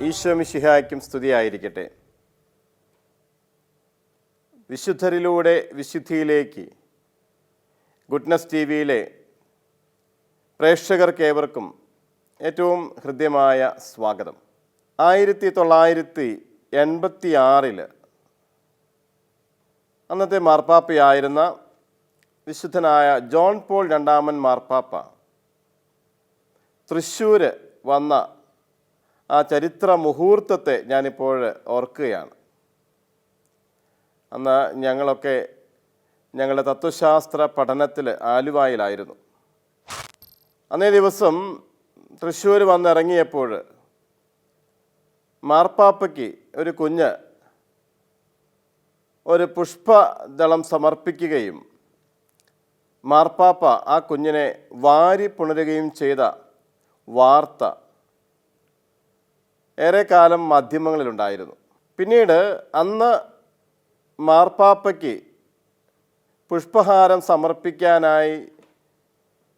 ഈശോ മിശിഹായ്ക്കും സ്തുതിയായിരിക്കട്ടെ. വിശുദ്ധരിലൂടെ വിശുദ്ധിയിലേക്ക് goodness T വിയിലെ പ്രേക്ഷകർക്കേവർക്കും ഏറ്റവും ഹൃദ്യമായ സ്വാഗതം. 1986 അന്നത്തെ മാർപ്പാപ്പയായിരുന്ന വിശുദ്ധനായ ജോൺ പോൾ രണ്ടാമൻ മാർപ്പാപ്പ തൃശ്ശൂർ വന്ന ആ ചരിത്ര മുഹൂർത്തത്തെ ഞാനിപ്പോൾ ഓർക്കുകയാണ്. അന്ന് ഞങ്ങളൊക്കെ ഞങ്ങളുടെ തത്വശാസ്ത്ര പഠനത്തിൽ ആലുവായിലായിരുന്നു. അന്നേ ദിവസം തൃശ്ശൂർ വന്നിറങ്ങിയപ്പോൾ മാർപ്പാപ്പയ്ക്ക് ഒരു കുഞ്ഞ് ഒരു പുഷ്പദളം സമർപ്പിക്കുകയും മാർപ്പാപ്പ ആ കുഞ്ഞിനെ വാരി പുണരുകയും ചെയ്ത വാർത്ത ഏറെക്കാലം മാധ്യമങ്ങളിലുണ്ടായിരുന്നു. പിന്നീട് അന്ന് മാർപ്പാപ്പയ്ക്ക് പുഷ്പഹാരം സമർപ്പിക്കാനായി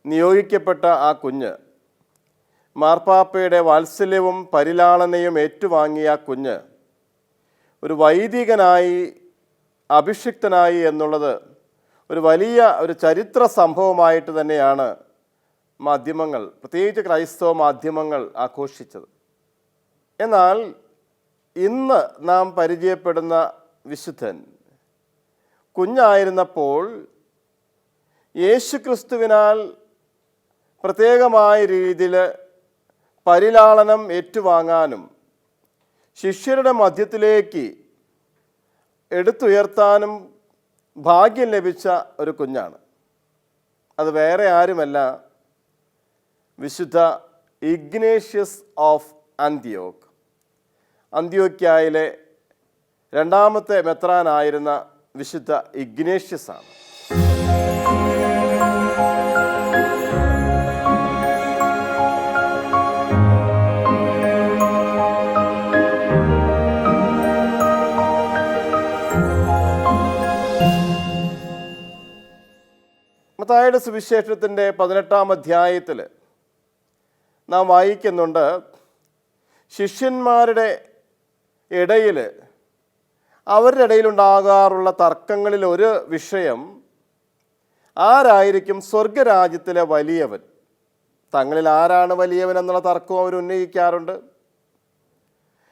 നിയോഗിക്കപ്പെട്ട ആ കുഞ്ഞ്, മാർപ്പാപ്പയുടെ വാത്സല്യവും പരിലാളനയും ഏറ്റുവാങ്ങിയ ആ കുഞ്ഞ് ഒരു വൈദികനായി അഭിഷിക്തനായി എന്നുള്ളത് ഒരു വലിയ ഒരു ചരിത്ര സംഭവമായിട്ട് തന്നെയാണ് മാധ്യമങ്ങൾ, പ്രത്യേകിച്ച് ക്രൈസ്തവ മാധ്യമങ്ങൾ ആഘോഷിച്ചത്. എന്നാൽ ഇന്ന് നാം പരിചയപ്പെടുന്ന വിശുദ്ധൻ കുഞ്ഞായിരുന്നപ്പോൾ യേശുക്രിസ്തുവിനാൽ പ്രത്യേകമായ രീതിയിൽ പരിലാളനം ഏറ്റുവാങ്ങാനും ശിഷ്യരുടെ മധ്യത്തിലേക്ക് എടുത്തുയർത്താനും ഭാഗ്യം ലഭിച്ച ഒരു കുഞ്ഞാണ്. അത് വേറെ ആരുമല്ല, വിശുദ്ധ ഇഗ്നേഷ്യസ് ഓഫ് അന്ത്യോക്ക്, അന്ത്യോക്യായിലെ രണ്ടാമത്തെ മെത്രാനായിരുന്ന വിശുദ്ധ ഇഗ്നേഷ്യസ് ആണ്. മത്തായിയുടെ സുവിശേഷത്തിൻ്റെ 18-ാം അധ്യായത്തിൽ നാം വായിക്കുന്നുണ്ട്, ശിഷ്യന്മാരുടെ ഇടയിൽ അവരുടെ ഇടയിലുണ്ടാകാറുള്ള തർക്കങ്ങളിൽ ഒരു വിഷയം ആരായിരിക്കും സ്വർഗരാജ്യത്തിലെ വലിയവൻ. തങ്ങളിൽ ആരാണ് വലിയവൻ എന്നുള്ള തർക്കവും അവർ ഉന്നയിക്കാറുണ്ട്.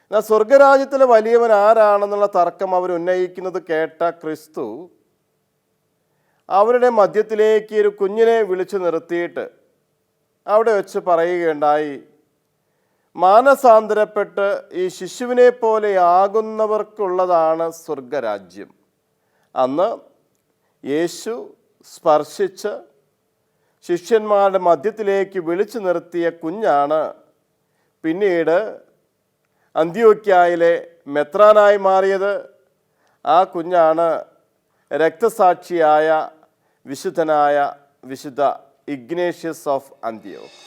എന്നാൽ സ്വർഗരാജ്യത്തിലെ വലിയവൻ ആരാണെന്നുള്ള തർക്കം അവർ ഉന്നയിക്കുന്നത് കേട്ട ക്രിസ്തു അവരുടെ മധ്യത്തിലേക്ക് ഒരു കുഞ്ഞിനെ വിളിച്ചു നിർത്തിയിട്ട് അവിടെ വെച്ച് പറയുകയുണ്ടായി, മാനസാന്തരപ്പെട്ട് ഈ ശിശുവിനെ പോലെ ആകുന്നവർക്കുള്ളതാണ് സ്വർഗരാജ്യം. അന്ന് യേശു സ്പർശിച്ച് ശിഷ്യന്മാരുടെ മധ്യത്തിലേക്ക് വിളിച്ചു നിർത്തിയ കുഞ്ഞാണ് പിന്നീട് അന്ത്യോക്യായിലെ മെത്രാനായി മാറിയത്. ആ കുഞ്ഞാണ് രക്തസാക്ഷിയായ വിശുദ്ധനായ വിശുദ്ധ ഇഗ്നേഷ്യസ് ഓഫ് അന്ത്യോക്ക്.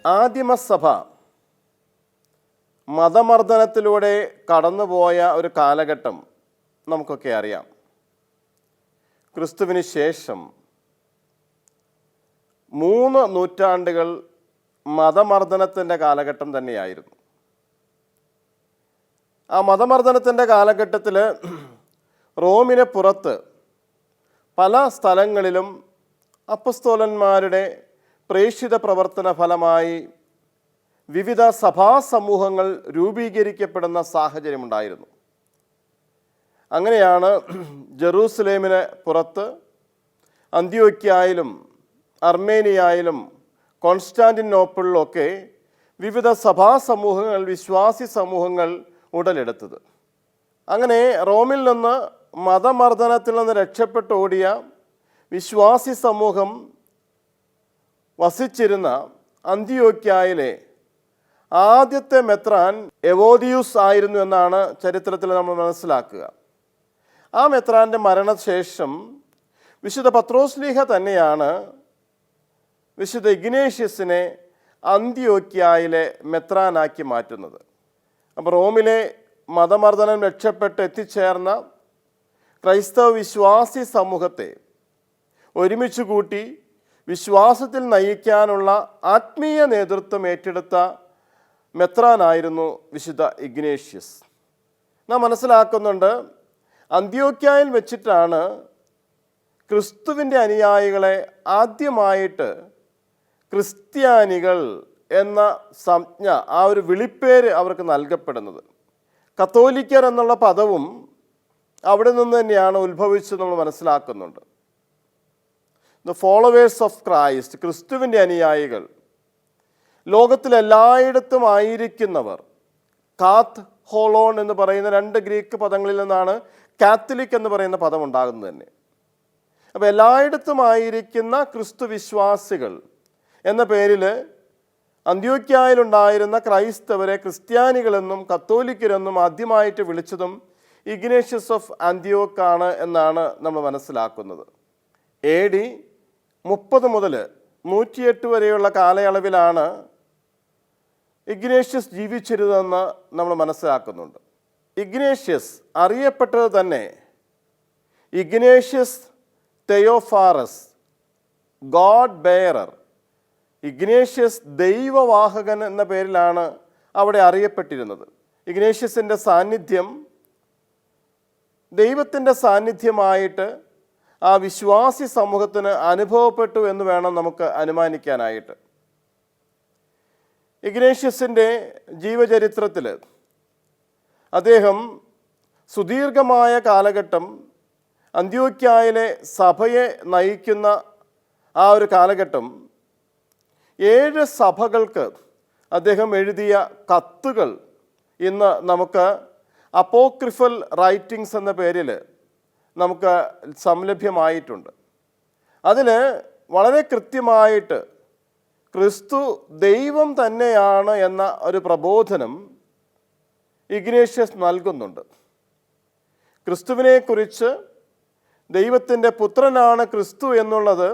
ആദിമസഭ മതമർദ്ദനത്തിലൂടെ കടന്നുപോയ ഒരു കാലഘട്ടം നമുക്കൊക്കെ അറിയാം. ക്രിസ്തുവിന് ശേഷം 3 നൂറ്റാണ്ടുകൾ മതമർദ്ദനത്തിൻ്റെ കാലഘട്ടം തന്നെയായിരുന്നു. ആ മതമർദ്ദനത്തിൻ്റെ കാലഘട്ടത്തിൽ റോമിന് പുറത്ത് പല സ്ഥലങ്ങളിലും അപ്പസ്തോലന്മാരുടെ പ്രേക്ഷിത പ്രവർത്തന ഫലമായി വിവിധ സഭാസമൂഹങ്ങൾ രൂപീകരിക്കപ്പെടുന്ന സാഹചര്യമുണ്ടായിരുന്നു. അങ്ങനെയാണ് ജെറൂസലേമിന് പുറത്ത് അന്ത്യോക്യായിലും അർമേനിയയിലും കോൺസ്റ്റാന്റിനോപ്പിളിലൊക്കെ വിവിധ സഭാസമൂഹങ്ങൾ, വിശ്വാസി സമൂഹങ്ങൾ ഉടലെടുത്തത്. അങ്ങനെ റോമിൽ നിന്ന് മതമർദ്ദനത്തിൽ നിന്ന് രക്ഷപ്പെട്ട് ഓടിയ വിശ്വാസി സമൂഹം വസിച്ചിരുന്ന അന്ത്യോക്യായിലെ ആദ്യത്തെ മെത്രാൻ എവോദിയൂസ് ആയിരുന്നു എന്നാണ് ചരിത്രത്തിൽ നമ്മൾ മനസ്സിലാക്കുക. ആ മെത്രാൻ്റെ മരണശേഷം വിശുദ്ധ പത്രോസ്ലീഹ തന്നെയാണ് വിശുദ്ധ ഇഗ്നേഷ്യസിനെ അന്ത്യോക്യായിലെ മെത്രാനാക്കി മാറ്റുന്നത്. അപ്പോൾ റോമിലെ മതമർദ്ദനം രക്ഷപ്പെട്ട് എത്തിച്ചേർന്ന ക്രൈസ്തവ വിശ്വാസി സമൂഹത്തെ ഒരുമിച്ച് കൂട്ടി വിശ്വാസത്തിൽ നയിക്കാനുള്ള ആത്മീയ നേതൃത്വം ഏറ്റെടുത്ത മെത്രാനായിരുന്നു വിശുദ്ധ ഇഗ്നേഷ്യസ്. നാം മനസ്സിലാക്കുന്നുണ്ട്, അന്ത്യോക്യായിൽ വെച്ചിട്ടാണ് ക്രിസ്തുവിൻ്റെ അനുയായികളെ ആദ്യമായിട്ട് ക്രിസ്ത്യാനികൾ എന്ന സംജ്ഞ, ആ ഒരു വിളിപ്പേര് അവർക്ക് നൽകപ്പെടുന്നത്. കത്തോലിക്കർ എന്നുള്ള പദവും അവിടെ നിന്ന് തന്നെയാണ് ഉത്ഭവിച്ചത് നമ്മൾ മനസ്സിലാക്കുന്നുണ്ട്. ദ ഫോളോവേഴ്സ് ഓഫ് ക്രൈസ്റ്റ്, ക്രിസ്തുവിൻ്റെ അനുയായികൾ, ലോകത്തിലെല്ലായിടത്തും ആയിരിക്കുന്നവർ. കാത്ത് ഹോളോൺ എന്ന് പറയുന്ന 2 ഗ്രീക്ക് പദങ്ങളിൽ നിന്നാണ് കാത്തലിക് എന്ന് പറയുന്ന പദം ഉണ്ടാകുന്നത് തന്നെ. അപ്പോൾ എല്ലായിടത്തും ആയിരിക്കുന്ന ക്രിസ്തു വിശ്വാസികൾ എന്ന പേരിൽ അന്ത്യോക്യായിലുണ്ടായിരുന്ന ക്രൈസ്തവരെ ക്രിസ്ത്യാനികളെന്നും കത്തോലിക്കരെന്നും ആദ്യമായിട്ട് വിളിച്ചതും ഇഗ്നേഷ്യസ് ഓഫ് ആന്റിയോക്ക് ആണ് എന്നാണ് നമ്മൾ മനസ്സിലാക്കുന്നത്. AD 30 മുതൽ 108 വരെയുള്ള കാലയളവിലാണ് ഇഗ്നേഷ്യസ് ജീവിച്ചിരുന്നതെന്ന് നമ്മൾ മനസ്സിലാക്കുന്നുണ്ട്. ഇഗ്നേഷ്യസ് അറിയപ്പെട്ടത് തന്നെ ഇഗ്നേഷ്യസ് തെയോഫാറസ്, ഗോഡ് ബെയറർ, ഇഗ്നേഷ്യസ് ദൈവവാഹകൻ എന്ന പേരിലാണ് അവിടെ അറിയപ്പെട്ടിരുന്നത്. ഇഗ്നേഷ്യസിൻ്റെ സാന്നിധ്യം ദൈവത്തിൻ്റെ സാന്നിധ്യമായിട്ട് ആ വിശ്വാസി സമൂഹത്തിന് അനുഭവപ്പെട്ടു എന്ന് വേണം നമുക്ക് അനുമാനിക്കാനായിട്ട്. ഇഗ്നേഷ്യസിൻ്റെ ജീവചരിത്രത്തിൽ അദ്ദേഹം സുദീർഘമായ കാലഘട്ടം അന്ത്യോക്യായിലെ സഭയെ നയിക്കുന്ന ആ ഒരു കാലഘട്ടം 7 സഭകൾക്ക് അദ്ദേഹം എഴുതിയ കത്തുകൾ ഇന്ന് നമുക്ക് അപ്പോക്രിഫൽ റൈറ്റിങ്സ് എന്ന പേരിൽ നമുക്ക് സംലഭ്യമായിട്ടുണ്ട്. അതിൽ വളരെ കൃത്യമായിട്ട് ക്രിസ്തു ദൈവം തന്നെയാണ് എന്ന ഒരു പ്രബോധനം ഇഗ്നേഷ്യസ് നൽകുന്നുണ്ട്. ക്രിസ്തുവിനെക്കുറിച്ച് ദൈവത്തിൻ്റെ പുത്രനാണ് ക്രിസ്തു എന്നുള്ളത്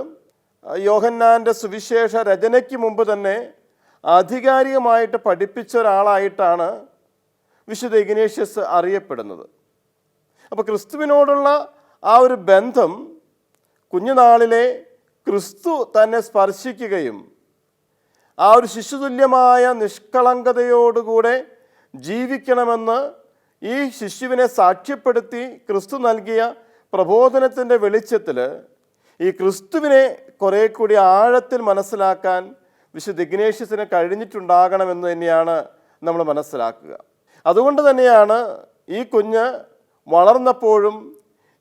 യോഹന്നാൻ്റെ സുവിശേഷ രചനയ്ക്ക് മുമ്പ് തന്നെ ആധികാരികമായിട്ട് പഠിപ്പിച്ച ഒരാളായിട്ടാണ് വിശുദ്ധ ഇഗ്നേഷ്യസ് അറിയപ്പെടുന്നത്. അപ്പോൾ ക്രിസ്തുവിനോടുള്ള ആ ഒരു ബന്ധം കുഞ്ഞുനാളിലെ ക്രിസ്തു തന്നെ സ്പർശിക്കുകയും ആ ഒരു ശിശുതുല്യമായ നിഷ്കളങ്കതയോടുകൂടെ ജീവിക്കണമെന്ന് ഈ ശിശുവിനെ സാക്ഷ്യപ്പെടുത്തി ക്രിസ്തു നൽകിയ പ്രബോധനത്തിൻ്റെ വെളിച്ചത്തിൽ ഈ ക്രിസ്തുവിനെ കുറെ കൂടി ആഴത്തിൽ മനസ്സിലാക്കാൻ വിശുദ്ധ ഇഗ്നേഷ്യസിന് കഴിഞ്ഞിട്ടുണ്ടാകണമെന്ന് തന്നെയാണ് നമ്മൾ മനസ്സിലാക്കുക. അതുകൊണ്ട് തന്നെയാണ് ഈ കുഞ്ഞ് വളർന്നപ്പോഴും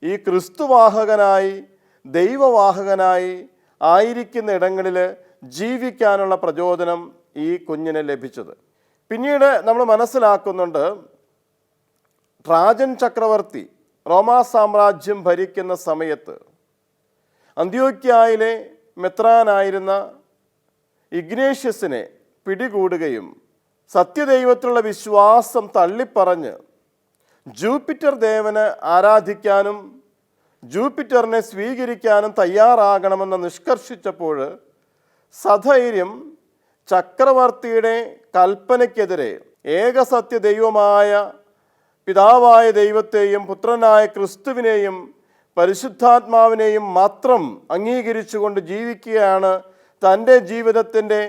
ഈ ക്രിസ്തുവാഹകനായി ദൈവവാഹകനായി ആയിരിക്കുന്ന ഇടങ്ങളിൽ ജീവിക്കാനുള്ള പ്രചോദനം ഈ കുഞ്ഞിന് ലഭിച്ചത്. പിന്നീട് നമ്മൾ മനസ്സിലാക്കുന്നുണ്ട്, ട്രാജൻ ചക്രവർത്തി റോമാ സാമ്രാജ്യം ഭരിക്കുന്ന സമയത്ത് അന്ത്യോക്യായിലെ മെത്രാനായിരുന്ന ഇഗ്നേഷ്യസിനെ പിടികൂടുകയും സത്യദൈവത്തിലുള്ള വിശ്വാസം തള്ളിപ്പറഞ്ഞ് ജൂപ്പിറ്റർ ദേവന് ആരാധിക്കാനും ജൂപ്പിറ്ററിനെ സ്വീകരിക്കാനും തയ്യാറാകണമെന്ന് നിഷ്കർഷിച്ചപ്പോൾ സധൈര്യം ചക്രവർത്തിയുടെ കൽപ്പനയ്ക്കെതിരെ ഏകസത്യ ദൈവമായ പിതാവായ ദൈവത്തെയും പുത്രനായ ക്രിസ്തുവിനെയും പരിശുദ്ധാത്മാവിനെയും മാത്രം അംഗീകരിച്ചുകൊണ്ട് ജീവിക്കുകയാണ് തൻ്റെ ജീവിതത്തിൻ്റെ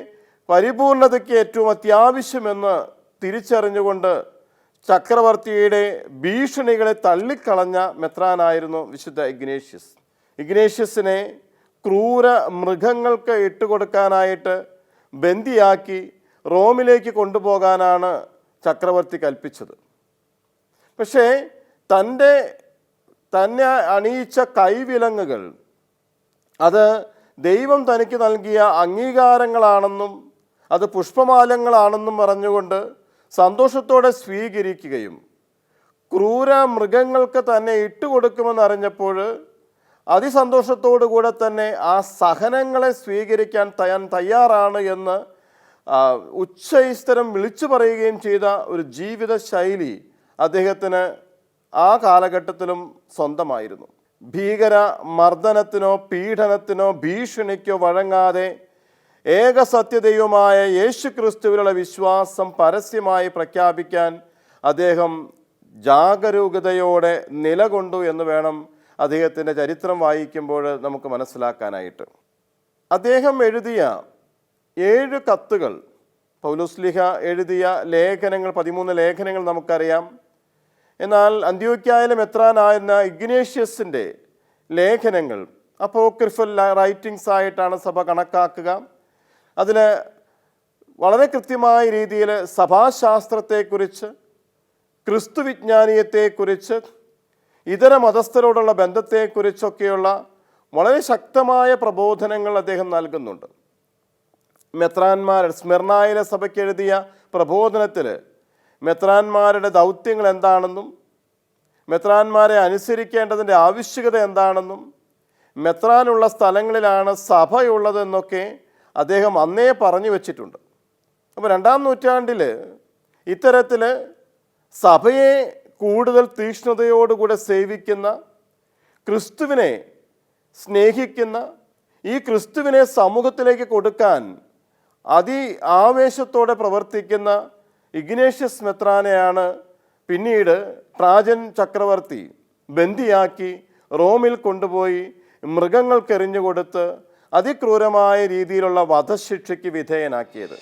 പരിപൂർണതയ്ക്ക് ഏറ്റവും അത്യാവശ്യമെന്ന് തിരിച്ചറിഞ്ഞുകൊണ്ട് ചക്രവർത്തിയുടെ ഭീഷണികളെ തള്ളിക്കളഞ്ഞ മെത്രാനായിരുന്നു വിശുദ്ധ ഇഗ്നേഷ്യസ്. ഇഗ്നേഷ്യസിനെ ക്രൂര മൃഗങ്ങൾക്ക് ഇട്ടുകൊടുക്കാനായിട്ട് ബന്ദിയാക്കി റോമിലേക്ക് കൊണ്ടുപോകാനാണ് ചക്രവർത്തി കൽപ്പിച്ചത്. പക്ഷേ തന്നെ അണിയിച്ച കൈവിലങ്ങുകൾ അത് ദൈവം തനിക്ക് നൽകിയ അംഗീകാരങ്ങളാണെന്നും അത് പുഷ്പമാലങ്ങളാണെന്നും പറഞ്ഞുകൊണ്ട് സന്തോഷത്തോടെ സ്വീകരിക്കുകയും ക്രൂര മൃഗങ്ങൾക്ക് തന്നെ ഇട്ടുകൊടുക്കുമെന്നറിഞ്ഞപ്പോൾ അതിസന്തോഷത്തോടു കൂടെ തന്നെ ആ സഹനങ്ങളെ സ്വീകരിക്കാൻ തയ്യാറാണ് എന്ന് ഉച്ചൈസ്തരം വിളിച്ചു പറയുകയും ചെയ്ത ഒരു ജീവിത ശൈലി അദ്ദേഹത്തിന് ആ കാലഘട്ടത്തിലും സ്വന്തമായിരുന്നു. ഭീകര മർദ്ദനത്തിനോ പീഡനത്തിനോ ഭീഷണിക്കോ വഴങ്ങാതെ ഏകസത്യദൈവമായ യേശു ക്രിസ്തുവിലുള്ള വിശ്വാസം പരസ്യമായി പ്രഖ്യാപിക്കാൻ അദ്ദേഹം ജാഗരൂകതയോടെ നിലകൊണ്ടു എന്ന് വേണം അദ്ദേഹത്തിൻ്റെ ചരിത്രം വായിക്കുമ്പോൾ നമുക്ക് മനസ്സിലാക്കാനായിട്ട്. അദ്ദേഹം എഴുതിയ 7 കത്തുകൾ, പൗലോസ്ലീഹ എഴുതിയ ലേഖനങ്ങൾ, 13 ലേഖനങ്ങൾ നമുക്കറിയാം. എന്നാൽ അന്ത്യോക്യായിലെ മെത്രാനായിരുന്ന ഇഗ്നേഷ്യസിൻ്റെ ലേഖനങ്ങൾ അപ്പോക്രിഫൽ റൈറ്റിങ്സ് ആയിട്ടാണ് സഭ കണക്കാക്കുക. അതിൽ വളരെ കൃത്യമായ രീതിയിൽ സഭാശാസ്ത്രത്തെക്കുറിച്ച്, ക്രിസ്തുവിജ്ഞാനീയത്തെക്കുറിച്ച്, ഇതര മതസ്ഥരോടുള്ള ബന്ധത്തെക്കുറിച്ചൊക്കെയുള്ള വളരെ ശക്തമായ പ്രബോധനങ്ങൾ അദ്ദേഹം നൽകുന്നുണ്ട്. സ്മിർനായിലെ സഭയ്ക്ക് എഴുതിയ പ്രബോധനത്തിൽ മെത്രാന്മാരുടെ ദൗത്യങ്ങൾ എന്താണെന്നും മെത്രാന്മാരെ അനുസരിക്കേണ്ടതിൻ്റെ ആവശ്യകത എന്താണെന്നും മെത്രാനുള്ള സ്ഥലങ്ങളിലാണ് സഭയുള്ളതെന്നൊക്കെ അദ്ദേഹം അന്നേ പറഞ്ഞു വച്ചിട്ടുണ്ട്. അപ്പോൾ 2-ാം നൂറ്റാണ്ടിൽ ഇത്തരത്തിൽ സഭയെ കൂടുതൽ തീക്ഷ്ണതയോടുകൂടെ സേവിക്കുന്ന, ക്രിസ്തുവിനെ സ്നേഹിക്കുന്ന, ഈ ക്രിസ്തുവിനെ സമൂഹത്തിലേക്ക് കൊടുക്കാൻ ആവേശത്തോടെ പ്രവർത്തിക്കുന്ന ഇഗ്നേഷ്യസ് മെത്രാനെയാണ് പിന്നീട് ട്രാജൻ ചക്രവർത്തി ബന്ദിയാക്കി റോമിൽ കൊണ്ടുപോയി മൃഗങ്ങൾക്കെറിഞ്ഞു കൊടുത്ത് അതിക്രൂരമായ രീതിയിലുള്ള വധശിക്ഷയ്ക്ക് വിധേയനാക്കിയത്.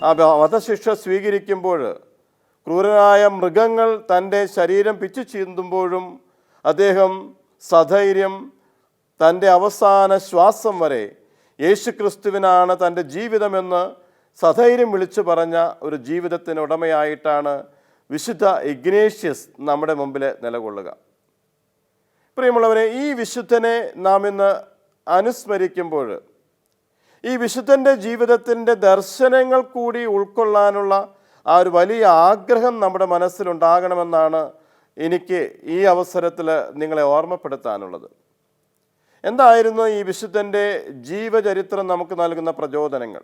ആ വധശിക്ഷ സ്വീകരിക്കുമ്പോൾ ക്രൂരനായ മൃഗങ്ങൾ തൻ്റെ ശരീരം പിച്ചു ചീന്തുമ്പോഴും അദ്ദേഹം സധൈര്യം തൻ്റെ അവസാന ശ്വാസം വരെ യേശുക്രിസ്തുവിനാണ് തൻ്റെ ജീവിതമെന്ന് സധൈര്യം വിളിച്ചു പറഞ്ഞ ഒരു ജീവിതത്തിന് ഉടമയായിട്ടാണ് വിശുദ്ധ ഇഗ്നേഷ്യസ് നമ്മുടെ മുമ്പിൽ നിലകൊള്ളുക. പ്രിയമുള്ളവരെ, ഈ വിശുദ്ധനെ നാം ഇന്ന് അനുസ്മരിക്കുമ്പോൾ ഈ വിശുദ്ധൻ്റെ ജീവിതത്തിൻ്റെ ദർശനങ്ങൾ കൂടി ഉൾക്കൊള്ളാനുള്ള ആ ഒരു വലിയ ആഗ്രഹം നമ്മുടെ മനസ്സിലുണ്ടാകണമെന്നാണ് എനിക്ക് ഈ അവസരത്തിൽ നിങ്ങളെ ഓർമ്മപ്പെടുത്താനുള്ളത്. എന്തായിരുന്നു ഈ വിശുദ്ധൻ്റെ ജീവചരിത്രം നമുക്ക് നൽകുന്ന പ്രചോദനങ്ങൾ?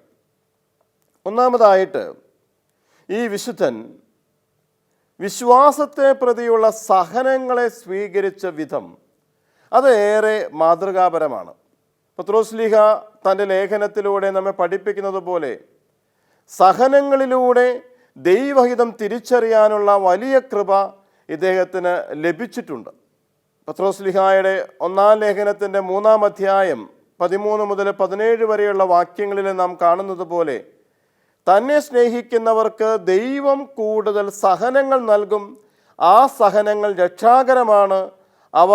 ഒന്നാമതായിട്ട്, ഈ വിശുദ്ധൻ വിശ്വാസത്തെ പ്രതിയുള്ള സഹനങ്ങളെ സ്വീകരിച്ച വിധം അത് ഏറെ മാതൃകാപരമാണ്. പത്രോസ്ലീഹ തൻ്റെ ലേഖനത്തിലൂടെ നമ്മെ പഠിപ്പിക്കുന്നത് പോലെ സഹനങ്ങളിലൂടെ ദൈവഹിതം തിരിച്ചറിയാനുള്ള വലിയ കൃപ ഇദ്ദേഹത്തിന് ലഭിച്ചിട്ടുണ്ട്. പത്രോസ്ലീഹായുടെ 1-ാം ലേഖനത്തിൻ്റെ 3-ാം അധ്യായം 13 മുതൽ 17 വരെയുള്ള വാക്യങ്ങളിൽ നാം കാണുന്നത് പോലെ തന്നെ സ്നേഹിക്കുന്നവർക്ക് ദൈവം കൂടുതൽ സഹനങ്ങൾ നൽകും. ആ സഹനങ്ങൾ രക്ഷാകരമാണ്. അവ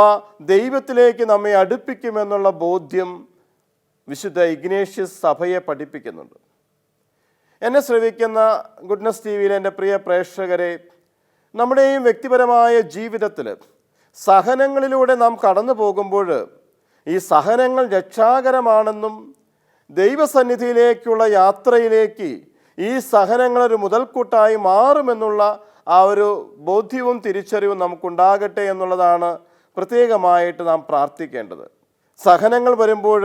ദൈവത്തിലേക്ക് നമ്മെ അടുപ്പിക്കുമെന്നുള്ള ബോധ്യം വിശുദ്ധ ഇഗ്നേഷ്യസ് സഭയെ പഠിപ്പിക്കുന്നുണ്ട്. എന്നെ ശ്രവിക്കുന്ന ഗുഡ്നസ് ടി വിയിലെ എൻ്റെ പ്രിയ പ്രേക്ഷകരെ, നമ്മുടെയും വ്യക്തിപരമായ ജീവിതത്തിൽ സഹനങ്ങളിലൂടെ നാം കടന്നു പോകുമ്പോൾ ഈ സഹനങ്ങൾ രക്ഷാകരമാണെന്നും ദൈവസന്നിധിയിലേക്കുള്ള യാത്രയിലേക്ക് ഈ സഹനങ്ങളൊരു മുതൽക്കൂട്ടായി മാറുമെന്നുള്ള ആ ഒരു ബോധ്യവും തിരിച്ചറിവും നമുക്കുണ്ടാകട്ടെ എന്നുള്ളതാണ് പ്രത്യേകമായിട്ട് നാം പ്രാർത്ഥിക്കേണ്ടത്. സഹനങ്ങൾ വരുമ്പോൾ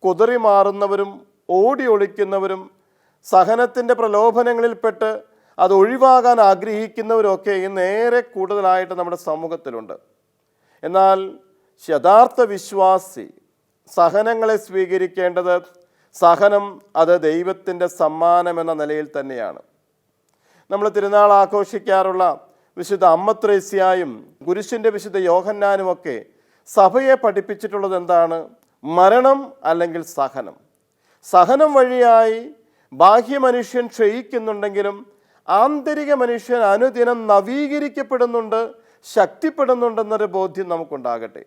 കുതറി മാറുന്നവരും ഓടി ഒളിക്കുന്നവരും സഹനത്തിൻ്റെ പ്രലോഭനങ്ങളിൽപ്പെട്ട് അത് ഒഴിവാകാൻ ആഗ്രഹിക്കുന്നവരൊക്കെ ഇന്നേറെ കൂടുതലായിട്ട് നമ്മുടെ സമൂഹത്തിലുണ്ട്. എന്നാൽ യഥാർത്ഥ വിശ്വാസി സഹനങ്ങളെ സ്വീകരിക്കേണ്ടത്, സഹനം അത് ദൈവത്തിൻ്റെ സമ്മാനമെന്ന നിലയിൽ തന്നെയാണ്. നമ്മൾ തിരുനാൾ ആഘോഷിക്കാറുള്ള വിശുദ്ധ അമ്മ ത്രേസ്യായും കുരിശിൻ്റെ വിശുദ്ധ യോഹന്നാനുമൊക്കെ സഭയെ പഠിപ്പിച്ചിട്ടുള്ളത് എന്താണ്? മരണം അല്ലെങ്കിൽ സഹനം. സഹനം വഴിയായി ബാഹ്യ മനുഷ്യൻ ക്ഷയിക്കുന്നുണ്ടെങ്കിലും ആന്തരിക മനുഷ്യൻ അനുദിനം നവീകരിക്കപ്പെടുന്നുണ്ട്, ശക്തിപ്പെടുന്നുണ്ടെന്നൊരു ബോധ്യം നമുക്കുണ്ടാകട്ടെ.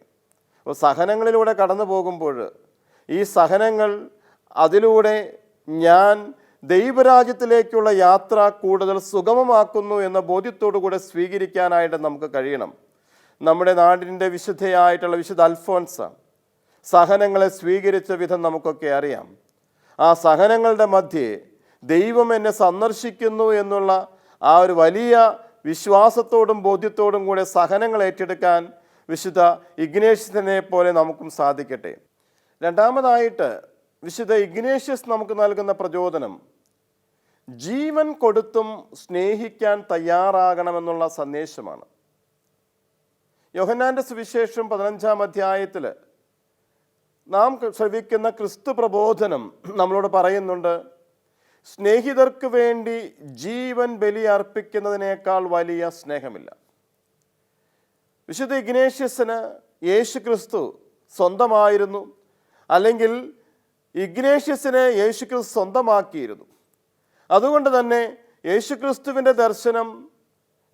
അപ്പോൾ സഹനങ്ങളിലൂടെ കടന്നു പോകുമ്പോൾ ഈ സഹനങ്ങൾ അതിലൂടെ ഞാൻ ദൈവരാജ്യത്തിലേക്കുള്ള യാത്ര കൂടുതൽ സുഗമമാക്കുന്നു എന്ന ബോധ്യത്തോടു കൂടെ സ്വീകരിക്കാനായിട്ട് നമുക്ക് കഴിയണം. നമ്മുടെ നാടിൻ്റെ വിശുദ്ധയായിട്ടുള്ള വിശുദ്ധ അൽഫോൻസ സഹനങ്ങളെ സ്വീകരിച്ച വിധം നമുക്കൊക്കെ അറിയാം. ആ സഹനങ്ങളുടെ മധ്യേ ദൈവം എന്നെ സന്ദർശിക്കുന്നു എന്നുള്ള ആ ഒരു വലിയ വിശ്വാസത്തോടും ബോധ്യത്തോടും കൂടെ സഹനങ്ങൾ ഏറ്റെടുക്കാൻ വിശുദ്ധ ഇഗ്നേഷ്യസിനെ പോലെ നമുക്കും സാധിക്കട്ടെ. രണ്ടാമതായിട്ട് വിശുദ്ധ ഇഗ്നേഷ്യസ് നമുക്ക് നൽകുന്ന പ്രചോദനം, ജീവൻ കൊടുത്തും സ്നേഹിക്കാൻ തയ്യാറാകണമെന്നുള്ള സന്ദേശമാണ്. യോഹന്നാന്റെ സുവിശേഷം 15-ാം അധ്യായത്തിൽ നാം ശ്രവിക്കുന്ന ക്രിസ്തു പ്രബോധനം നമ്മളോട് പറയുന്നുണ്ട്, സ്നേഹിതർക്ക് വേണ്ടി ജീവൻ ബലി അർപ്പിക്കുന്നതിനേക്കാൾ വലിയ സ്നേഹമില്ല. വിശുദ്ധ ഇഗ്നേഷ്യസിന് യേശു ക്രിസ്തു സ്വന്തമായിരുന്നു, അല്ലെങ്കിൽ ഇഗ്നേഷ്യസിനെ യേശു ക്രിസ്തു സ്വന്തമാക്കിയിരുന്നു. അതുകൊണ്ട് തന്നെ യേശുക്രിസ്തുവിൻ്റെ ദർശനം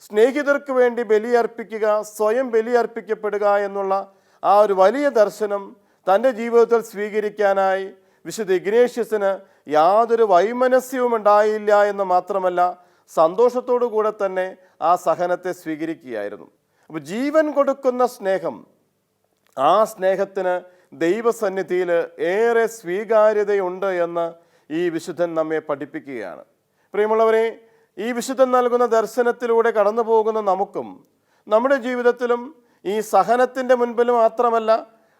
സ്നേഹിതർക്ക് വേണ്ടി ബലിയർപ്പിക്കുക, സ്വയം ബലിയർപ്പിക്കപ്പെടുക എന്നുള്ള ആ ഒരു വലിയ ദർശനം തൻ്റെ ജീവിതത്തിൽ സ്വീകരിക്കാനായി വിശുദ്ധ ഇഗ്നേഷ്യസിന് യാതൊരു വൈമനസ്യവും ഉണ്ടായില്ല എന്ന് മാത്രമല്ല, സന്തോഷത്തോടു കൂടെ തന്നെ ആ സഹനത്തെ സ്വീകരിക്കുകയായിരുന്നു. അപ്പോൾ ജീവൻ കൊടുക്കുന്ന സ്നേഹം, ആ സ്നേഹത്തിന് ദൈവസന്നിധിയിൽ ഏറെ സ്വീകാര്യതയുണ്ട് എന്ന് ഈ വിശുദ്ധൻ നമ്മെ പഠിപ്പിക്കുകയാണ്. പ്രിയമുള്ളവരെ, ഈ വിശുദ്ധൻ നൽകുന്ന ദർശനത്തിലൂടെ കടന്നു പോകുന്ന നമുക്കും നമ്മുടെ ജീവിതത്തിലും ഈ സഹനത്തിൻ്റെ മുൻപിലും മാത്രമല്ല,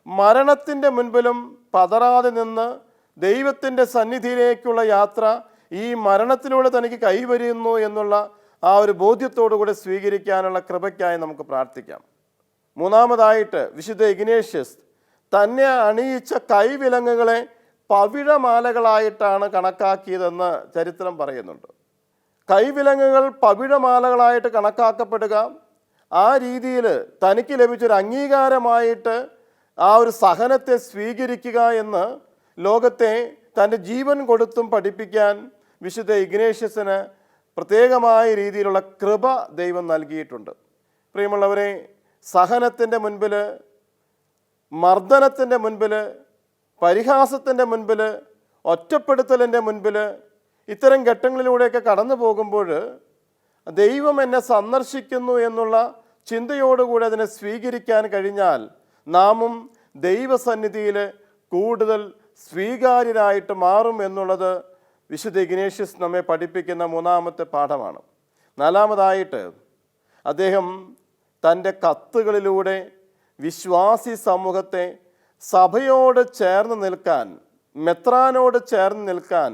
മരണത്തിൻ്റെ മുൻപിലും പതറാതെ നിന്ന് ദൈവത്തിൻ്റെ സന്നിധിയിലേക്കുള്ള യാത്ര ഈ മരണത്തിലൂടെ തനിക്ക് കൈവരുന്നു എന്നുള്ള ആ ഒരു ബോധ്യത്തോടുകൂടെ സ്വീകരിക്കാനുള്ള കൃപയ്ക്കായി നമുക്ക് പ്രാർത്ഥിക്കാം. മൂന്നാമതായിട്ട് വിശുദ്ധ ഇഗ്നേഷ്യസ് തന്നെ അണിയിച്ച കൈവിലങ്ങുകളെ പവിഴമാലകളായിട്ടാണ് കണക്കാക്കിയതെന്ന് ചരിത്രം പറയുന്നുണ്ട്. കൈവിലങ്ങുകൾ പവിഴമാലകളായിട്ട് കണക്കാക്കപ്പെടുക, ആ രീതിയിൽ തനിക്ക് ലഭിച്ചൊരു അംഗീകാരമായിട്ട് ആ ഒരു സഹനത്തെ സ്വീകരിക്കുക എന്ന് ലോകത്തെ തൻ്റെ ജീവൻ കൊടുത്തും പഠിപ്പിക്കാൻ വിശുദ്ധ ഇഗ്നേഷ്യസിന് പ്രത്യേകമായ രീതിയിലുള്ള കൃപ ദൈവം നൽകിയിട്ടുണ്ട്. പ്രിയമുള്ളവരെ, സഹനത്തിൻ്റെ മുൻപിൽ, മർദ്ദനത്തിൻ്റെ മുൻപിൽ, പരിഹാസത്തിൻ്റെ മുൻപിൽ, ഒറ്റപ്പെടുത്തലിൻ്റെ മുൻപിൽ, ഇത്തരം ഘട്ടങ്ങളിലൂടെയൊക്കെ കടന്നു പോകുമ്പോൾ ദൈവം എന്നെ സന്ദർശിക്കുന്നു എന്നുള്ള ചിന്തയോടുകൂടി അതിനെ സ്വീകരിക്കാൻ കഴിഞ്ഞാൽ നാമും ദൈവസന്നിധിയിൽ കൂടുതൽ സ്വീകാര്യരായിട്ട് മാറും എന്നുള്ളത് വിശുദ്ധ ഇഗ്നേഷ്യസ് നമ്മെ പഠിപ്പിക്കുന്ന മൂന്നാമത്തെ പാഠമാണ്. നാലാമതായിട്ട് അദ്ദേഹം തൻ്റെ കത്തുകളിലൂടെ വിശ്വാസി സമൂഹത്തെ സഭയോട് ചേർന്ന് നിൽക്കാൻ, മെത്രാനോട് ചേർന്ന് നിൽക്കാൻ,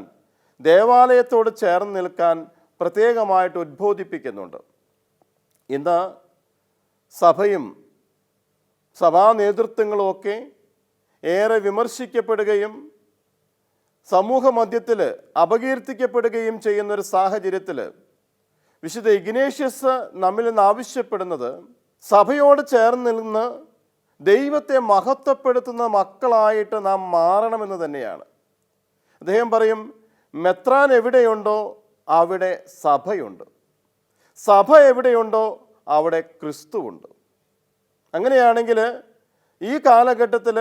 ദേവാലയത്തോട് ചേർന്ന് നിൽക്കാൻ പ്രത്യേകമായിട്ട് ഉദ്ബോധിപ്പിക്കുന്നുണ്ട്. ഇന്ന് സഭയും സഭാ നേതൃത്വങ്ങളുമൊക്കെ ഏറെ വിമർശിക്കപ്പെടുകയും സമൂഹ മധ്യത്തിൽ അപകീർത്തിക്കപ്പെടുകയും ചെയ്യുന്നൊരു സാഹചര്യത്തിൽ വിശുദ്ധ ഇഗ്നേഷ്യസ് നമ്മിൽ നിന്ന് ആവശ്യപ്പെടുന്നത് സഭയോട് ചേർന്ന് നിന്ന് ദൈവത്തെ മഹത്വപ്പെടുത്തുന്ന മക്കളായിട്ട് നാം മാറണമെന്ന് തന്നെയാണ്. അദ്ദേഹം പറയും, മെത്രാൻ എവിടെയുണ്ടോ അവിടെ സഭയുണ്ട്, സഭ എവിടെയുണ്ടോ അവിടെ ക്രിസ്തുവുണ്ട്. അങ്ങനെയാണെങ്കിൽ ഈ കാലഘട്ടത്തിൽ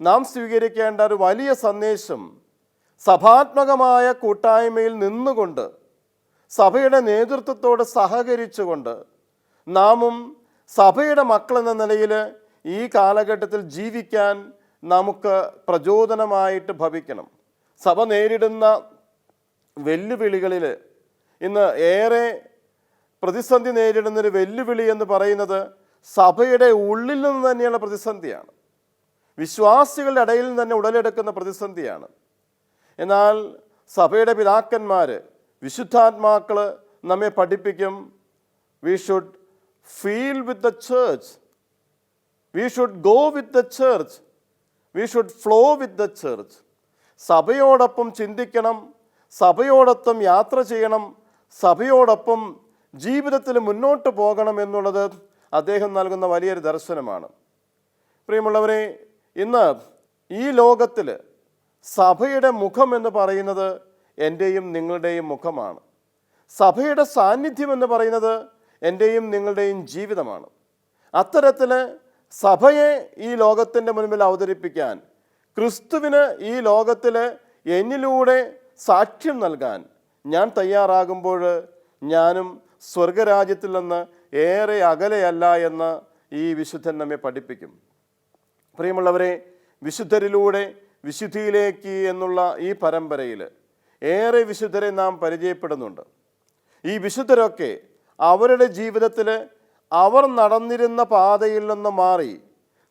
നാം സ്വീകരിക്കേണ്ട ഒരു വലിയ സന്ദേശം, സഭാത്മകമായ കൂട്ടായ്മയിൽ നിന്നുകൊണ്ട് സഭയുടെ നേതൃത്വത്തോട് സഹകരിച്ചുകൊണ്ട് നാമും സഭയുടെ മക്കളെന്ന നിലയിൽ ഈ കാലഘട്ടത്തിൽ ജീവിക്കാൻ നമുക്ക് പ്രചോദനമായിട്ട് ഭവിക്കണം. സഭ നേരിടുന്ന വെല്ലുവിളികളിൽ ഇന്ന് ഏറെ പ്രതിസന്ധി നേരിടുന്നൊരു വെല്ലുവിളി എന്ന് പറയുന്നത് സഭയുടെ ഉള്ളിൽ നിന്ന് തന്നെയുള്ള പ്രതിസന്ധിയാണ്, വിശ്വാസികളുടെ ഇടയിൽ നിന്ന് തന്നെ ഉടലെടുക്കുന്ന പ്രതിസന്ധിയാണ്. എന്നാൽ സഭയുടെ പിതാക്കന്മാർ, വിശുദ്ധാത്മാക്കൾ നമ്മെ പഠിപ്പിക്കും, we should feel with the church, we should go with the church, we should flow with the church. സഭയോടൊപ്പം ചിന്തിക്കണം, സഭയോടൊപ്പം യാത്ര ചെയ്യണം, സഭയോടൊപ്പം ജീവിതത്തിൽ മുന്നോട്ട് പോകണം എന്നുള്ളത് അദ്ദേഹം നൽകുന്ന വലിയൊരു ദർശനമാണ്. പ്രിയമുള്ളവരെ, ഇന്ന് ഈ ലോകത്തിൽ സഭയുടെ മുഖം എന്ന് പറയുന്നത് എൻ്റെയും നിങ്ങളുടെയും മുഖമാണ്. സഭയുടെ സാന്നിധ്യം എന്ന് പറയുന്നത് എൻ്റെയും നിങ്ങളുടെയും ജീവിതമാണ്. അത്തരത്തിൽ സഭയെ ഈ ലോകത്തിൻ്റെ മുൻപിൽ അവതരിപ്പിക്കാൻ, ക്രിസ്തുവിന് ഈ ലോകത്തിൽ എന്നിലൂടെ സാക്ഷ്യം നൽകാൻ ഞാൻ തയ്യാറാകുമ്പോൾ ഞാനും സ്വർഗരാജ്യത്തിൽ നിന്ന് ഏറെ അകലെയല്ല എന്ന് ഈ വിശുദ്ധൻ നമ്മെ പഠിപ്പിക്കും. പ്രിയമുള്ളവരെ, വിശുദ്ധരിലൂടെ വിശുദ്ധിയിലേക്ക് എന്നുള്ള ഈ പരമ്പരയിൽ ഏറെ വിശുദ്ധരെ നാം പരിചയപ്പെടുന്നുണ്ട്. ഈ വിശുദ്ധരൊക്കെ അവരുടെ ജീവിതത്തിൽ അവർ നടന്നിരുന്ന പാതയിൽ നിന്ന് മാറി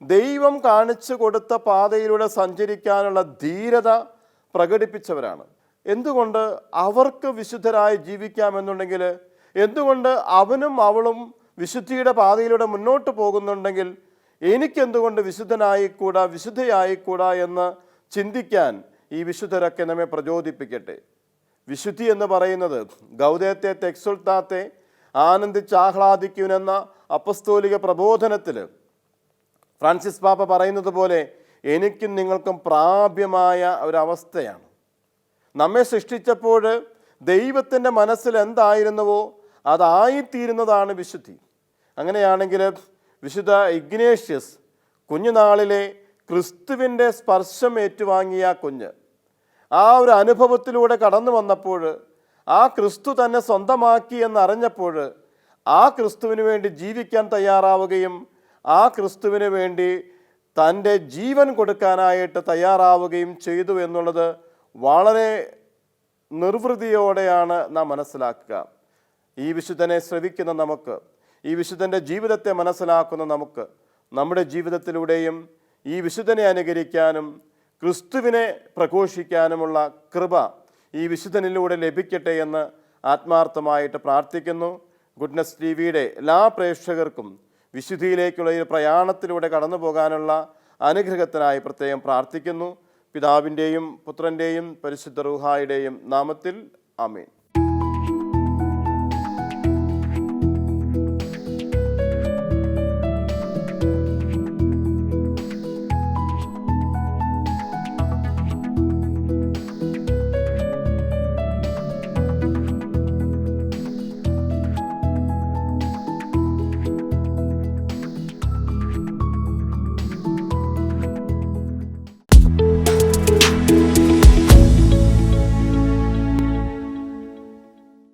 ദൈവം കാണിച്ചു കൊടുത്ത പാതയിലൂടെ സഞ്ചരിക്കാനുള്ള ധീരത പ്രകടിപ്പിച്ചവരാണ്. എന്തുകൊണ്ട് അവർക്ക് വിശുദ്ധരായി ജീവിക്കാമെന്നുണ്ടെങ്കിൽ, എന്തുകൊണ്ട് അവനും അവളും വിശുദ്ധിയുടെ പാതയിലൂടെ മുന്നോട്ട് പോകുന്നുണ്ടെങ്കിൽ എനിക്കെന്തുകൊണ്ട് വിശുദ്ധനായിക്കൂടാ, വിശുദ്ധയായിക്കൂടാ എന്ന് ചിന്തിക്കാൻ ഈ വിശുദ്ധരൊക്കെ നമ്മെ പ്രചോദിപ്പിക്കട്ടെ. വിശുദ്ധി എന്ന് പറയുന്നത് ഗൗദേത്തെ തെക്സുൽത്താത്തെ ആനന്ദിച്ചാഹ്ലാദിക്കുനെന്ന അപ്പസ്തോലിക പ്രബോധനത്തിൽ ഫ്രാൻസിസ് പാപ്പ പറയുന്നത് പോലെ എനിക്കും നിങ്ങൾക്കും പ്രാപ്യമായ ഒരവസ്ഥയാണ്. നമ്മെ സൃഷ്ടിച്ചപ്പോൾ ദൈവത്തിൻ്റെ മനസ്സിൽ എന്തായിരുന്നുവോ അതായിത്തീരുന്നതാണ് വിശുദ്ധി. അങ്ങനെയാണെങ്കിൽ വിശുദ്ധ ഇഗ്നേഷ്യസ് കുഞ്ഞുനാളിലെ ക്രിസ്തുവിൻ്റെ സ്പർശം ഏറ്റുവാങ്ങിയ കുഞ്ഞ് ആ ഒരു അനുഭവത്തിലൂടെ കടന്നു വന്നപ്പോൾ, ആ ക്രിസ്തു തന്നെ സ്വന്തമാക്കി എന്നറിഞ്ഞപ്പോൾ ആ ക്രിസ്തുവിന് വേണ്ടി ജീവിക്കാൻ തയ്യാറാവുകയും ആ ക്രിസ്തുവിന് വേണ്ടി തൻ്റെ ജീവൻ കൊടുക്കാനായിട്ട് തയ്യാറാവുകയും ചെയ്തു എന്നുള്ളത് വളരെ നിർവൃതിയോടെയാണ് നാം മനസ്സിലാക്കുക. ഈ വിശുദ്ധനെ ശ്രവിക്കുന്ന നമുക്ക്, ഈ വിശുദ്ധൻ്റെ ജീവിതത്തെ മനസ്സിലാക്കുന്ന നമുക്ക്, നമ്മുടെ ജീവിതത്തിലൂടെയും ഈ വിശുദ്ധനെ അനുകരിക്കാനും ക്രിസ്തുവിനെ പ്രഘോഷിക്കാനുമുള്ള കൃപ ഈ വിശുദ്ധനിലൂടെ ലഭിക്കട്ടെ എന്ന് ആത്മാർത്ഥമായിട്ട് പ്രാർത്ഥിക്കുന്നു. ഗുഡ്നസ് ടിവിയുടെ എല്ലാ പ്രേക്ഷകർക്കും വിശുദ്ധിയിലേക്കുള്ള ഈ പ്രയാണത്തിലൂടെ കടന്നു പോകാനുള്ള അനുഗ്രഹത്തിനായി പ്രത്യേകം പ്രാർത്ഥിക്കുന്നു. പിതാവിൻ്റെയും പുത്രൻ്റെയും പരിശുദ്ധ റൂഹായുടെയും നാമത്തിൽ ആമേൻ.